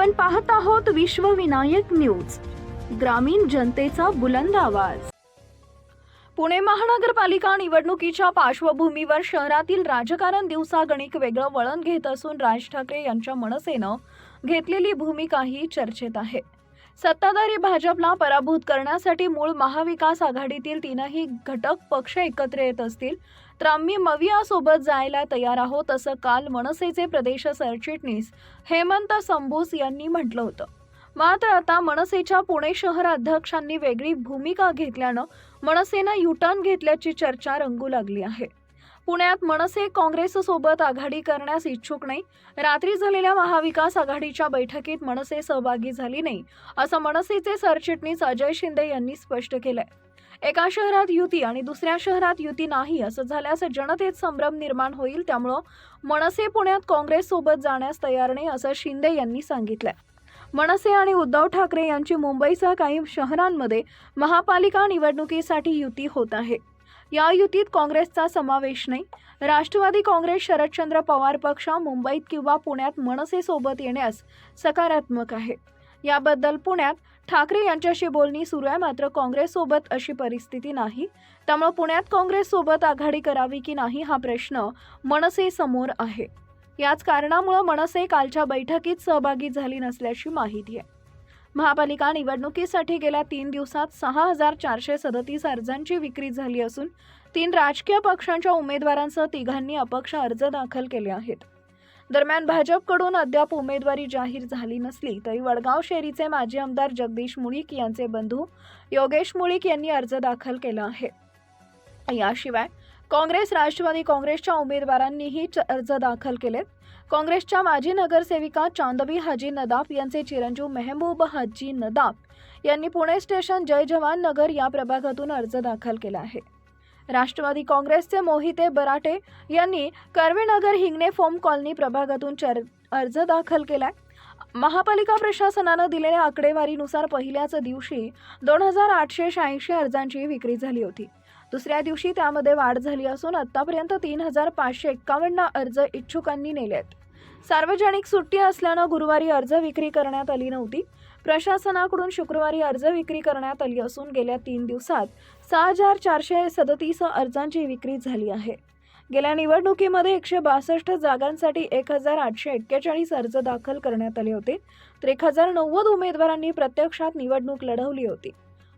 आपण पाहत आहोत विश्वविनायक न्यूज, ग्रामीण जनतेचा बुलंद आवाज। पुणे महानगरपालिका निवडणुकीच्या पार्श्वभूमीवर शहरातील राजकारण दिवसागणिक वेगळं वळण घेत असून राज ठाकरे यांच्या मनसेनं घेतलेली भूमिका ही चर्चेत आहे। सत्ताधारी भाजपला पराभूत करण्यासाठी मूळ महाविकास आघाडीतील तीनही घटक पक्ष एकत्र येत असतील तर आम्ही मविया सोबत जायला तयार आहोत, असं काल मनसेचे प्रदेश सरचिटणीस हेमंत संभूस यांनी म्हटलं होतं। मात्र आता मनसेच्या पुणे शहर अध्यक्षांनी वेगळी भूमिका घेतल्यानं मनसेनं युटर्न घेतल्याची चर्चा रंगू लागली आहे। पुण्यात मनसे काँग्रेस सोबत आघाडी करण्यास इच्छुक नाही। रात्री झालेल्या महाविकास आघाडीच्या बैठकीत मनसे सहभागी झाली नाही, असं मनसेचे सरचिटणीस अजय शिंदे यांनी स्पष्ट केलंय। एका शहरात युती आणि दुसऱ्या शहरात युती नाही असं झाल्यास जनतेत संभ्रम निर्माण होईल, त्यामुळे मनसे पुण्यात काँग्रेस सोबत जाण्यास तयार नाही, असं शिंदे यांनी सांगितलंय। मनसे आणि उद्धव ठाकरे यांची मुंबईसह काही शहरांमध्ये महापालिका निवडणुकीसाठी युती होत आहे। या युतीत काँग्रेसचा समावेश नाही। राष्ट्रवादी काँग्रेस शरदचंद्र पवार पक्ष मुंबईत किंवा पुण्यात मनसे सोबत येण्यास सकारात्मक आहे। याबद्दल पुण्यात ठाकरे यांच्याशी बोलणी सुरू आहे, मात्र काँग्रेस सोबत अशी परिस्थिती नाही। त्यामुळे पुण्यात काँग्रेस सोबत आघाडी करावी की नाही हा प्रश्न मनसे समोर आहे। याच कारणामुळे मनसे कालच्या बैठकीत सहभागी झाली नसल्याची माहिती आहे। महापालिका निवडणुकीसाठी गेल्या 3 दिवसात 6437 अर्जांची विक्री झाली असून 3 राजकीय पक्षांच्या उमेदवारांसह 3 अपक्ष अर्ज दाखल केले आहेत। दरम्यान भाजपकडून अद्याप उमेदवारी जाहीर झाली नसली तरी वडगाव शेरीचे माजी आमदार जगदीश मुळीक यांचे बंधू योगेश मुळीक यांनी अर्ज दाखल केला आहे। याशिवाय काँग्रेस राष्ट्रवादी काँग्रेसच्या उमेदवारांनीही अर्ज दाखल केलेत। काँग्रेसच्या माजी नगरसेविका चांदबी हाजी नदाफ यांचे चिरंजीव मेहबूब हाजी नदाफ यांनी पुणे स्टेशन जय जवान नगर या प्रभागातून अर्ज दाखल केला आहे। राष्ट्रवादी काँग्रेसचे मोहिते बराटे यांनी कर्वेनगर हिंगणे फोम कॉलनी प्रभागातून अर्ज दाखल केलाय। महापालिका प्रशासनानं दिलेल्या आकडेवारीनुसार पहिल्याच दिवशी 2886 अर्जांची विक्री झाली होती। दुसऱ्या दिवशी त्यामध्ये वाढ झाली असून आतापर्यंत 3551 अर्ज इच्छुकांनी नेलेत। सार्वजनिक सुट्टी असल्यानं गुरुवारी अर्ज विक्री करण्यात आली नव्हती। प्रशासनाकडून शुक्रवारी अर्ज विक्री करण्यात आली असून गेल्या 3 दिवसात 6437 अर्जांची विक्री झाली आहे। गेल्या निवडणुकीमध्ये 162 जागांसाठी 1841 अर्ज दाखल करण्यात आले होते, तर 1090 उमेदवारांनी प्रत्यक्षात निवडणूक लढवली होती।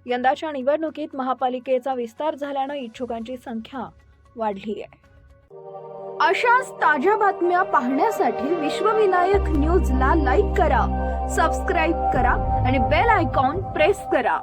यंदाच्या निवडणुकीत महापालिकेचा विस्तार झाल्यानं इच्छुकांची संख्या वाढली आहे। अशाच ताज्या बातम्या पाहण्यासाठी विश्वविनायक न्यूजला लाईक करा, सबस्क्राईब करा आणि बेल आयकॉन प्रेस करा।